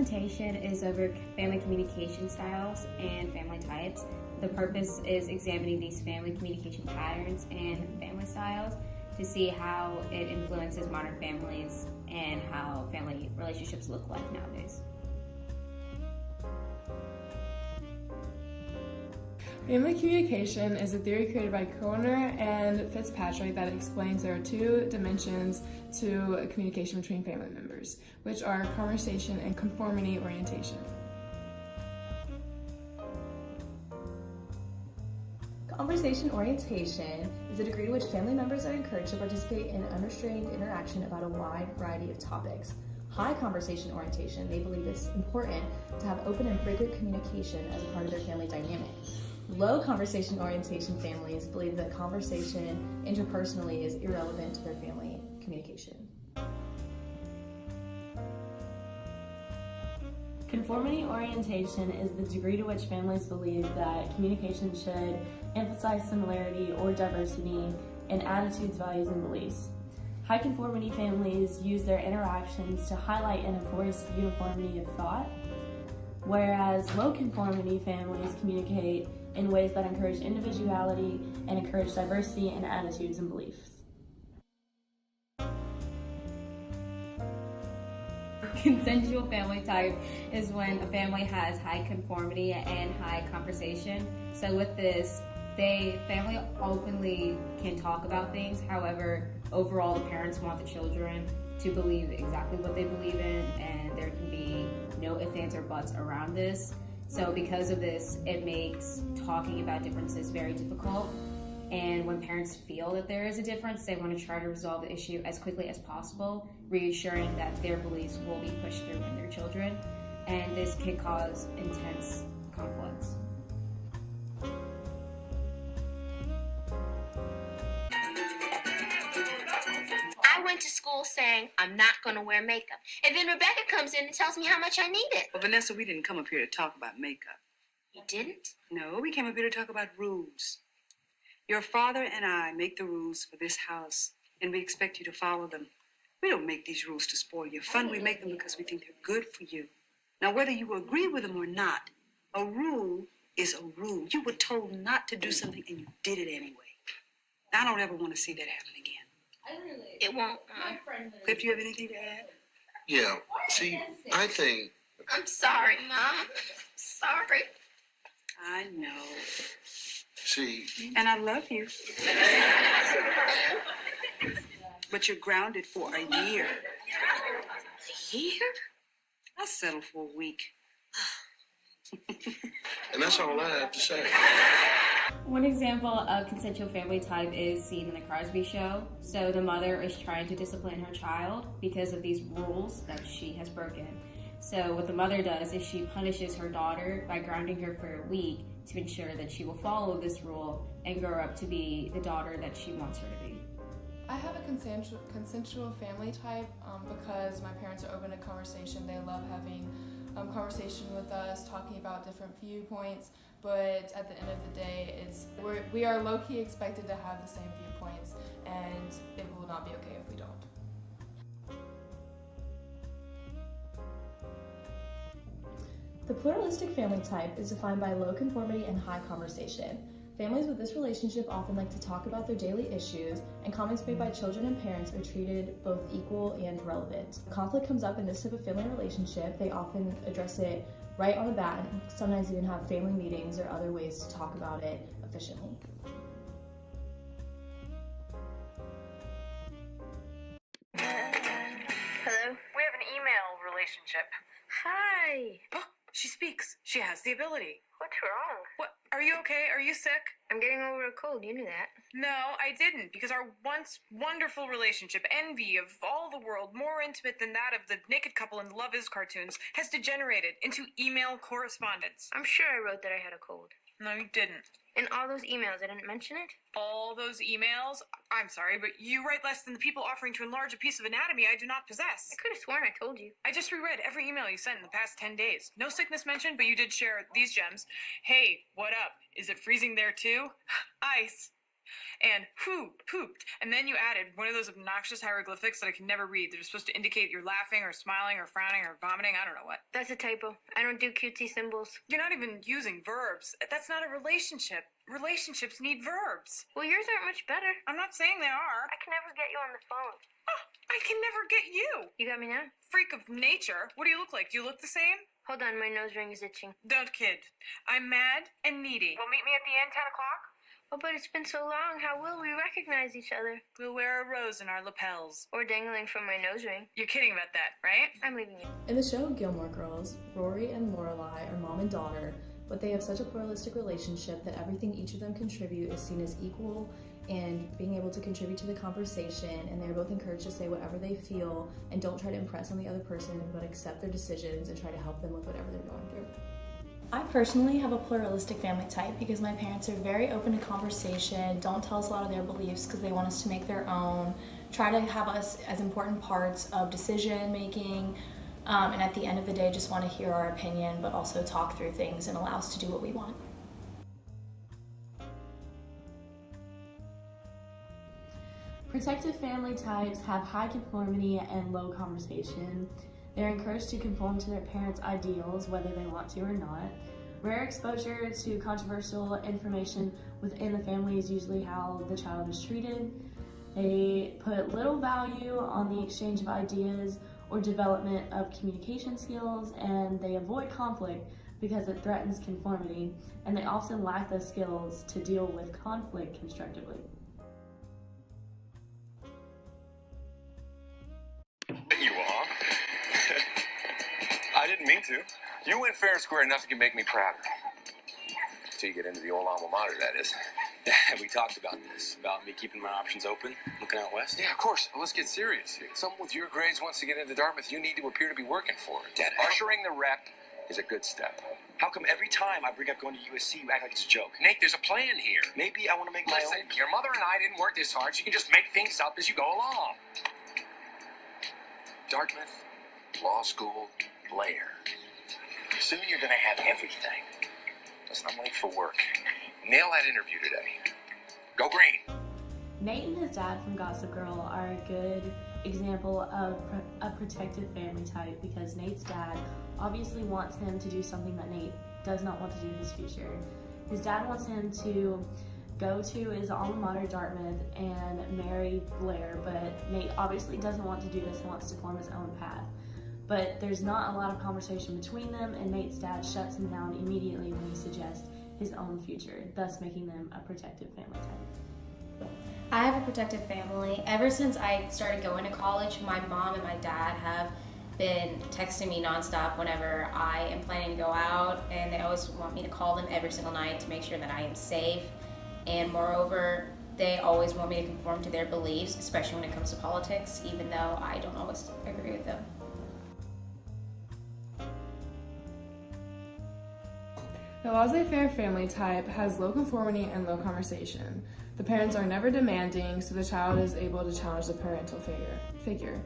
presentation is over family communication styles and family types. The purpose is examining these family communication patterns and family styles to see how it influences modern families and how family relationships look like nowadays. Family communication is a theory created by Kroner and Fitzpatrick that explains there are two dimensions to communication between family members, which are conversation and conformity orientation. Conversation orientation is the degree to which family members are encouraged to participate in unrestrained interaction about a wide variety of topics. High conversation orientation, they believe it's important to have open and frequent communication as a part of their family dynamic. Low conversation orientation families believe that conversation interpersonally is irrelevant to their family communication. Conformity orientation is the degree to which families believe that communication should emphasize similarity or diversity in attitudes, values, and beliefs. High conformity families use their interactions to highlight and enforce uniformity of thought, whereas low conformity families communicate in ways that encourage individuality and encourage diversity in attitudes and beliefs. Consensual family type is when a family has high conformity and high conversation. So with this, family openly can talk about things. However, overall, the parents want the children to believe exactly what they believe in, and there can be no ifs, ands, or buts around this. So because of this, it makes talking about differences very difficult. And when parents feel that there is a difference, they want to try to resolve the issue as quickly as possible, reassuring that their beliefs will be pushed through in their children. And this can cause intense conflicts. I went to school saying I'm not going to wear makeup. And then Rebecca comes in and tells me how much I need it. Well, Vanessa, we didn't come up here to talk about makeup. You didn't? No, we came up here to talk about rules. Your father and I make the rules for this house, and we expect you to follow them. We don't make these rules to spoil your fun. We make them because we think they're good for you. Now, whether you agree with them or not, a rule is a rule. You were told not to do something, and you did it anyway. I don't ever want to see that happen again. It won't. Cliff, do you have anything to add? Yeah, see, I think... I'm sorry, Mom. Sorry. I know. See... And I love you. But you're grounded for a year. A year? I'll settle for a week. And that's all I have to say. One example of consensual family type is seen in the Crosby Show. So the mother is trying to discipline her child because of these rules that she has broken. So what the mother does is she punishes her daughter by grounding her for a week to ensure that she will follow this rule and grow up to be the daughter that she wants her to be. I have a consensual family type because my parents are open to conversation. They love having conversation with us, talking about different viewpoints, but at the end of the day, we are low-key expected to have the same viewpoints, and it will not be okay if we don't. The pluralistic family type is defined by low conformity and high conversation. Families with this relationship often like to talk about their daily issues, and comments made by children and parents are treated both equal and relevant. Conflict comes up in this type of family relationship. They often address it right on the bat, and sometimes even have family meetings or other ways to talk about it efficiently. Hello? We have an email relationship. Hi. Oh, she speaks. She has the ability. What's wrong? What? Are you okay? Are you sick? I'm getting over a cold. You knew that. No, I didn't, because our once wonderful relationship, envy of all the world, more intimate than that of the naked couple in the Love Is cartoons, has degenerated into email correspondence. I'm sure I wrote that I had a cold. No, you didn't. In all those emails, I didn't mention it? All those emails? I'm sorry, but you write less than the people offering to enlarge a piece of anatomy I do not possess. I could have sworn I told you. I just reread every email you sent in the past 10 days. No sickness mentioned, but you did share these gems. Hey, what up? Is it freezing there too? Ice. and who pooped. And then you added one of those obnoxious hieroglyphics that I can never read. They're supposed to indicate you're laughing or smiling or frowning or vomiting. I don't know what. That's a typo. I don't do cutesy symbols. You're not even using verbs. That's not a relationship. Relationships need verbs. Well, yours aren't much better. I'm not saying they are. I can never get you on the phone. Oh, I can never get you. You got me now? Freak of nature. What do you look like? Do you look the same? Hold on, my nose ring is itching. Don't kid. I'm mad and needy. Well, meet me at the end, 10 o'clock. Oh, but it's been so long. How will we recognize each other? We'll wear a rose in our lapels. Or dangling from my nose ring. You're kidding about that, right? I'm leaving you. In the show Gilmore Girls, Rory and Lorelai are mom and daughter, but they have such a pluralistic relationship that everything each of them contribute is seen as equal and being able to contribute to the conversation, and they're both encouraged to say whatever they feel and don't try to impress on the other person, but accept their decisions and try to help them with whatever they're going through. I personally have a pluralistic family type because my parents are very open to conversation, don't tell us a lot of their beliefs because they want us to make their own, try to have us as important parts of decision making, and at the end of the day just want to hear our opinion but also talk through things and allow us to do what we want. Protective family types have high conformity and low conversation. They're encouraged to conform to their parents' ideals, whether they want to or not. Rare exposure to controversial information within the family is usually how the child is treated. They put little value on the exchange of ideas or development of communication skills, and they avoid conflict because it threatens conformity, and they often lack the skills to deal with conflict constructively. You are. I didn't mean to. You went fair and square enough to make me prouder. Till you get into the old alma mater, that is. Yeah, we talked about this, about me keeping my options open, looking out west. Yeah, of course. Well, let's get serious here. Someone with your grades wants to get into Dartmouth, you need to appear to be working for it. Dad, Ushering the rep is a good step. how come every time I bring up going to USC, you act like it's a joke? Nate, there's a plan here. Maybe I want to make my Listen, own. your mother and I didn't work this hard, so you can just make things up as you go along. Dartmouth, law school, Blair. Soon you're going to have everything. Listen, I'm late for work. Nail that interview today. Go green. Nate and his dad from Gossip Girl are a good example of a protective family type because Nate's dad obviously wants him to do something that Nate does not want to do in his future. His dad wants him to go to his alma mater, Dartmouth, and marry Blair, but Nate obviously doesn't want to do this and wants to form his own path. But there's not a lot of conversation between them, and Nate's dad shuts him down immediately when he suggests his own future, thus making them a protective family type. I have a protective family. Ever since I started going to college, my mom and my dad have been texting me nonstop whenever I am planning to go out, and they always want me to call them every single night to make sure that I am safe. And moreover, they always want me to conform to their beliefs, especially when it comes to politics, even though I don't always agree with them. The laissez-faire family type has low conformity and low conversation. The parents are never demanding, so the child is able to challenge the parental figure.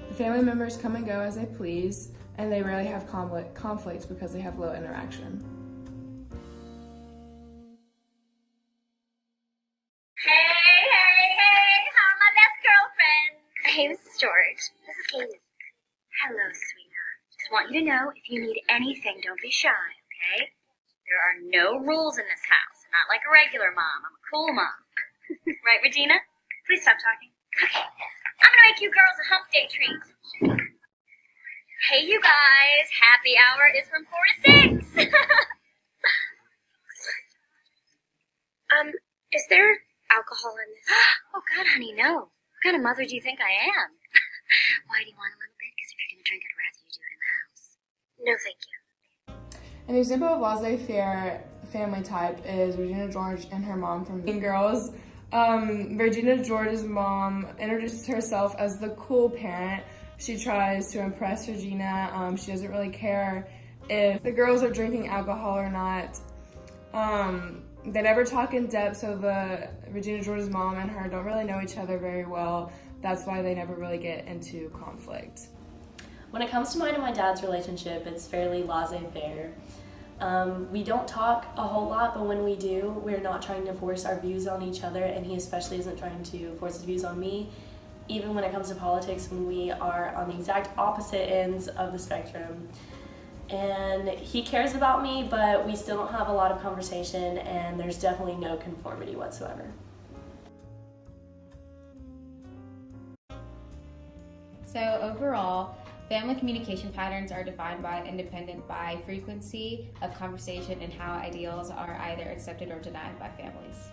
The family members come and go as they please, and they rarely have conflict because they have low interaction. Hey, how are my best girlfriends? Hey, this is George. This is Katie. Hello, sweetheart. Just want you to know, if you need anything, don't be shy, okay? There are no rules in this house. I'm not like a regular mom. I'm a cool mom. Right, Regina? Please stop talking. Okay. I'm gonna make you girls a hump day treat. Hey, you guys. Happy hour is from 4 to 6. Is there alcohol in this? Oh, God, honey, no. What kind of mother do you think I am? Why do you want a little bit? Because if you're gonna drink, I'd rather you do it in the house. No, thank you. An example of laissez-faire family type is Regina George and her mom from Mean Girls. Regina George's mom introduces herself as the cool parent. She tries to impress Regina. She doesn't really care if the girls are drinking alcohol or not. They never talk in depth, so Regina George's mom and her don't really know each other very well. That's why they never really get into conflict. When it comes to mine and my dad's relationship, it's fairly laissez-faire. We don't talk a whole lot, but when we do, we're not trying to force our views on each other, and he especially isn't trying to force his views on me. Even when it comes to politics, when we are on the exact opposite ends of the spectrum. And he cares about me, but we still don't have a lot of conversation, and there's definitely no conformity whatsoever. So overall, family communication patterns are defined by frequency of conversation and how ideals are either accepted or denied by families.